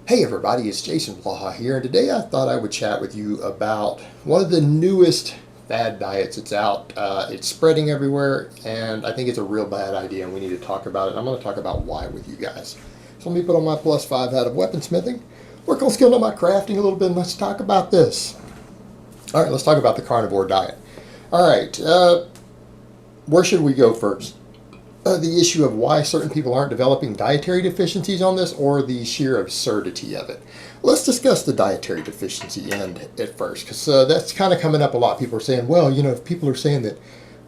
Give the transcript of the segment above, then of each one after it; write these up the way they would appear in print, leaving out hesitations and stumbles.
Hey everybody, it's Jason Blaha here, and today I thought I would chat with you about one of the newest fad diets that's out. It's spreading everywhere, and I think it's a real bad idea, and we need to talk about it. I'm going to talk about why with you guys. So let me put on my +5 hat of weaponsmithing, work on skilling on my crafting a little bit, and let's talk about this. All right, let's talk about the carnivore diet. All right, where should we go first? The issue of why certain people aren't developing dietary deficiencies on this, or the sheer absurdity of it. Let's discuss the dietary deficiency end at first, because that's kind of coming up a lot. People are saying, well, if people are saying that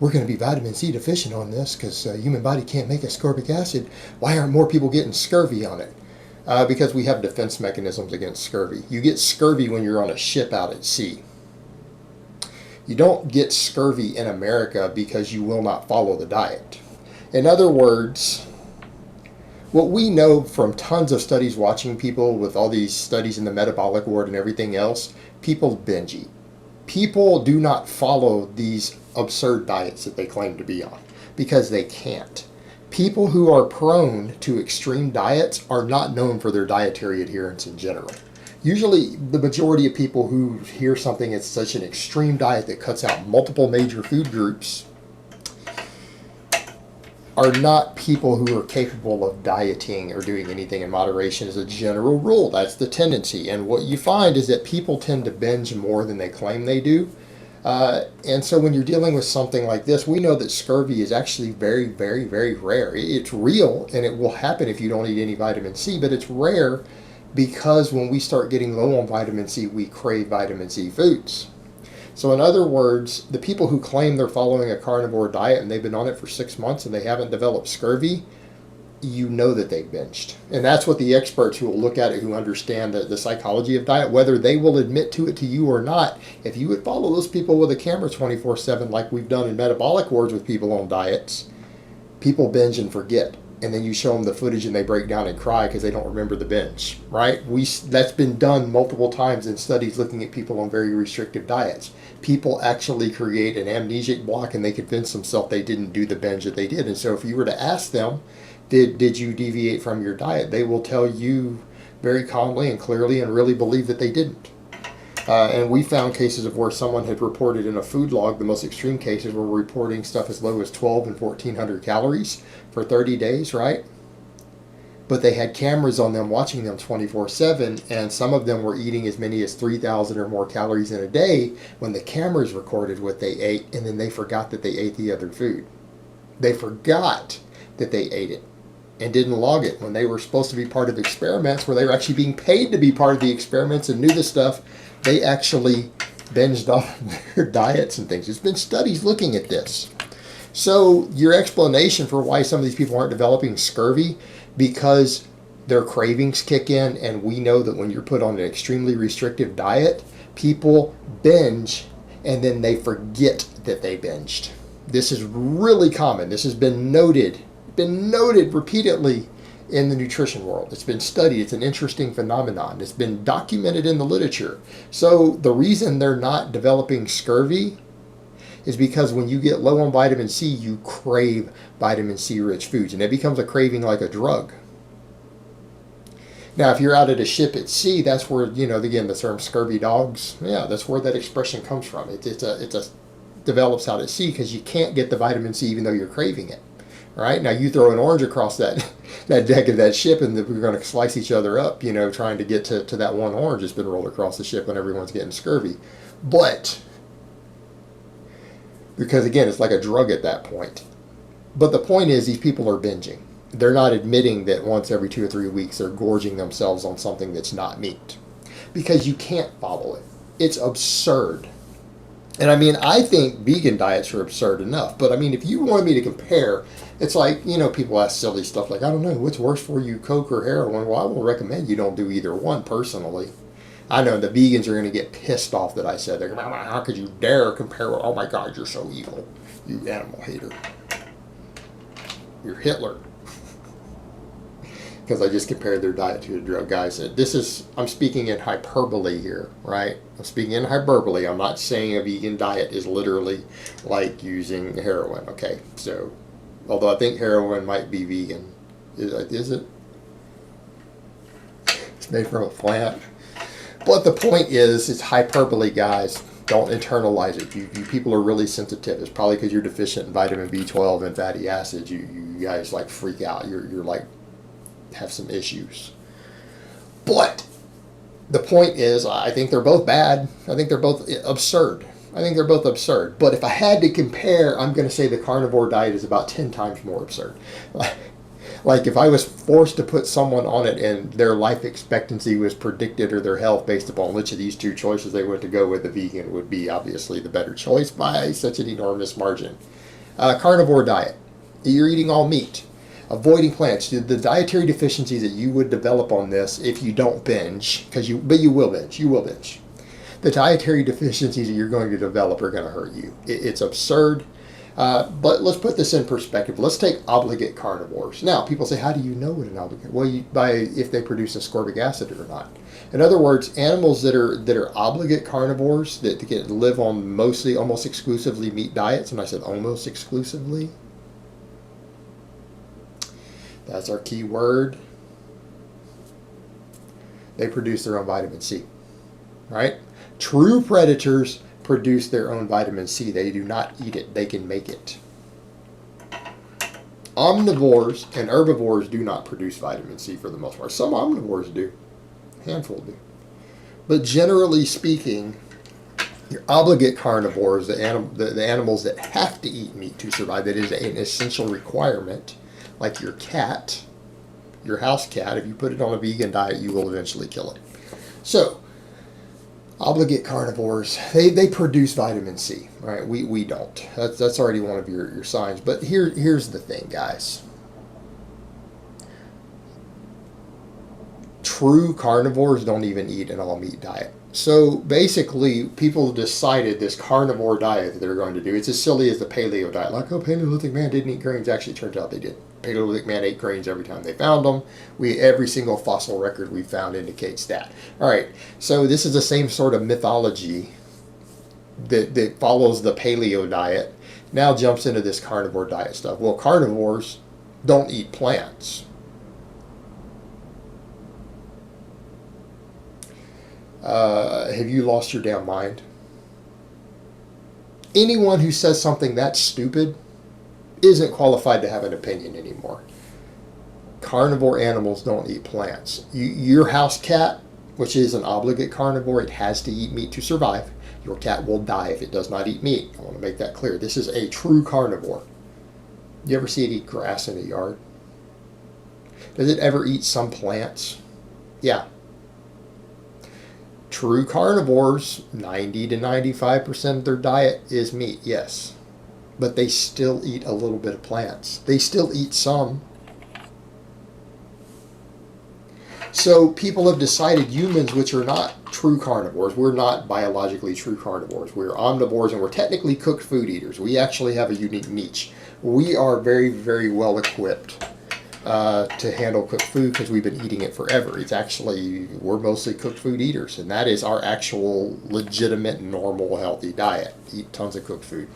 we're going to be vitamin C deficient on this because human body can't make ascorbic acid, why aren't more people getting scurvy on it? Because we have defense mechanisms against scurvy. You get scurvy when you're on a ship out at sea. You don't get scurvy in America because you will not follow the diet. In other words, what we know from tons of studies watching people with all these studies in the metabolic ward and everything else, people binge eat. People do not follow these absurd diets that they claim to be on because they can't. People who are prone to extreme diets are not known for their dietary adherence in general. Usually, the majority of people who hear something as such an extreme diet that cuts out multiple major food groups are not people who are capable of dieting or doing anything in moderation as a general rule. That's the tendency. And what you find is that people tend to binge more than they claim they do. And so when you're dealing with something like this, we know that scurvy is actually very, very, very rare. It's real, and it will happen if you don't eat any vitamin C, but it's rare because when we start getting low on vitamin C, we crave vitamin C foods. So in other words, the people who claim they're following a carnivore diet and they've been on it for 6 months and they haven't developed scurvy, you know that they've binged. And that's what the experts who will look at it, who understand the psychology of diet, whether they will admit to it to you or not, if you would follow those people with a camera 24/7 like we've done in metabolic wards with people on diets, people binge and forget. And then you show them the footage and they break down and cry because they don't remember the binge, right? That's been done multiple times in studies looking at people on very restrictive diets. People actually create an amnesic block and they convince themselves they didn't do the binge that they did. And so if you were to ask them, did you deviate from your diet? They will tell you very calmly and clearly and really believe that they didn't. And we found cases of where someone had reported in a food log, the most extreme cases were reporting stuff as low as 12 and 1400 calories for 30 days, right? But they had cameras on them watching them 24/7, and some of them were eating as many as 3,000 or more calories in a day when the cameras recorded what they ate, and then they forgot that they ate the other food. They forgot that they ate it and didn't log it when they were supposed to be part of experiments where they were actually being paid to be part of the experiments and knew the stuff. They actually binged off their diets and things. There's been studies looking at this. So your explanation for why some of these people aren't developing scurvy, because their cravings kick in, and we know that when you're put on an extremely restrictive diet, people binge and then they forget that they binged. This is really common. This has been noted repeatedly in the nutrition world. It's been studied. It's an interesting phenomenon. It's been documented in the literature. So the reason they're not developing scurvy is because when you get low on vitamin C, you crave vitamin C rich foods, and it becomes a craving like a drug. Now, if you're out at a ship at sea, that's where, again, the term scurvy dogs, that's where that expression comes from. It develops out at sea because you can't get the vitamin C even though you're craving it. Right? Now you throw an orange across that deck of that ship and we're going to slice each other up, trying to get to that one orange that's been rolled across the ship when everyone's getting scurvy. But, because again, it's like a drug at that point. But the point is, these people are binging. They're not admitting that once every 2 or 3 weeks they're gorging themselves on something that's not meat. Because you can't follow it. It's absurd. And I think vegan diets are absurd enough. But if you wanted me to compare, it's like, people ask silly stuff like, I don't know, what's worse for you, Coke or heroin? Well, I will recommend you don't do either one personally. I know the vegans are going to get pissed off that I said that. How could you dare compare? Oh my God, you're so evil. You animal hater. You're Hitler. Because I just compared their diet to a drug. Guys, I'm speaking in hyperbole here, right? I'm speaking in hyperbole. I'm not saying a vegan diet is literally like using heroin, okay? So, although I think heroin might be vegan. Is it? made from a plant. But the point is, it's hyperbole, guys. Don't internalize it. You people are really sensitive. It's probably because you're deficient in vitamin B12 and fatty acids. You guys like freak out. You're like have some issues. But the point is, I think they're both bad. I think they're both absurd. But if I had to compare, I'm going to say the carnivore diet is about 10 times more absurd. Like if I was forced to put someone on it and their life expectancy was predicted or their health based upon which of these two choices they went to go with, the vegan would be obviously the better choice by such an enormous margin. Carnivore diet. You're eating all meat. Avoiding plants. The dietary deficiencies that you would develop on this if you don't binge, but you will binge. The dietary deficiencies that you're going to develop are going to hurt you. It's absurd. But let's put this in perspective. Let's take obligate carnivores. Now, people say, how do you know what an obligate? Well, by if they produce ascorbic acid or not. In other words, animals that are obligate carnivores that live on mostly, almost exclusively meat diets, and I said almost exclusively, that's our key word. They produce their own vitamin C, right? True predators produce their own vitamin C. They do not eat it. They can make it. Omnivores and herbivores do not produce vitamin C for the most part. Some omnivores do. A handful do. But generally speaking, your obligate carnivores, the animals that have to eat meat to survive, that is an essential requirement, like your cat, your house cat, if you put it on a vegan diet, you will eventually kill it. So, obligate carnivores, they produce vitamin C, right? We don't. That's already one of your signs. But here's the thing, guys. True carnivores don't even eat an all-meat diet. So basically, people decided this carnivore diet that they're going to do, it's as silly as the paleo diet. Like, oh, Paleolithic man didn't eat grains. Actually, it turns out they did. Paleolithic man ate grains every time they found them. Every single fossil record we found indicates that. All right, so this is the same sort of mythology that follows the paleo diet. Now jumps into this carnivore diet stuff. Well, carnivores don't eat plants. Have you lost your damn mind? Anyone who says something that stupid isn't qualified to have an opinion anymore. Carnivore animals don't eat plants. Your house cat, which is an obligate carnivore, it has to eat meat to survive. Your cat will die if it does not eat meat. I want to make that clear. This is a true carnivore. You ever see it eat grass in a yard? Does it ever eat some plants? Yeah. True carnivores, 90 to 95% of their diet is meat, yes. But they still eat a little bit of plants. They still eat some. So people have decided, humans, which are not true carnivores, we're not biologically true carnivores. We're omnivores and we're technically cooked food eaters. We actually have a unique niche. We are very, very well equipped to handle cooked food because we've been eating it forever. It's actually, we're mostly cooked food eaters, and that is our actual legitimate, normal, healthy diet. Eat tons of cooked food.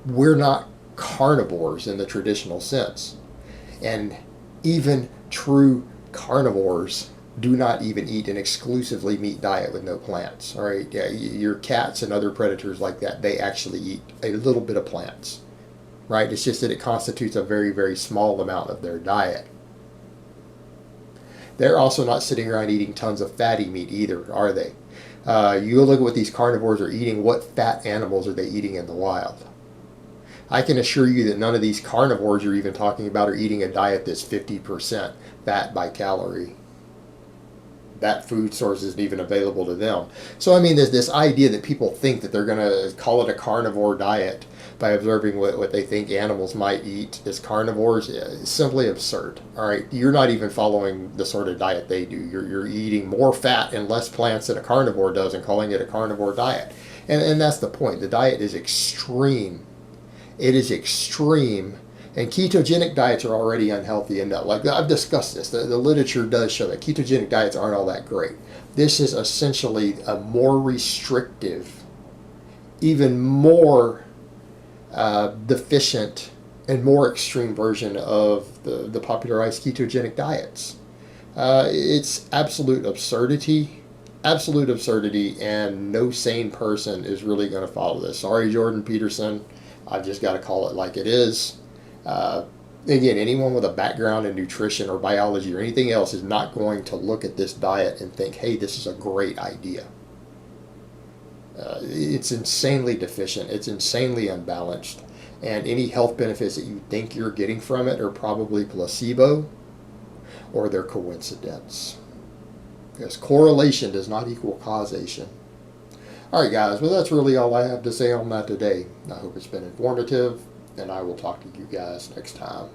We're not carnivores in the traditional sense. And even true carnivores do not even eat an exclusively meat diet with no plants. All right, yeah, your cats and other predators like that, they actually eat a little bit of plants. Right? It's just that it constitutes a very, very small amount of their diet. They're also not sitting around eating tons of fatty meat either, are they? You look at what these carnivores are eating. What fat animals are they eating in the wild? I can assure you that none of these carnivores you're even talking about are eating a diet that's 50% fat by calorie. That food source isn't even available to them. So, I mean, there's this idea that people think that they're going to call it a carnivore diet by observing what they think animals might eat as carnivores is simply absurd. All right, you're not even following the sort of diet they do. You're eating more fat and less plants than a carnivore does and calling it a carnivore diet. And that's the point. The diet is extreme. It is extreme. And ketogenic diets are already unhealthy enough. Like I've discussed this. The literature does show that ketogenic diets aren't all that great. This is essentially a more restrictive, even more deficient and more extreme version of the popularized ketogenic diets. It's absolute absurdity, and no sane person is really going to follow this. Sorry, Jordan Peterson, I've just got to call it like it is. Again, anyone with a background in nutrition or biology or anything else is not going to look at this diet and think, hey, this is a great idea. It's insanely deficient. It's insanely unbalanced. And any health benefits that you think you're getting from it are probably placebo, or they're coincidence. Because correlation does not equal causation. All right, guys. Well, that's really all I have to say on that today. I hope it's been informative, and I will talk to you guys next time.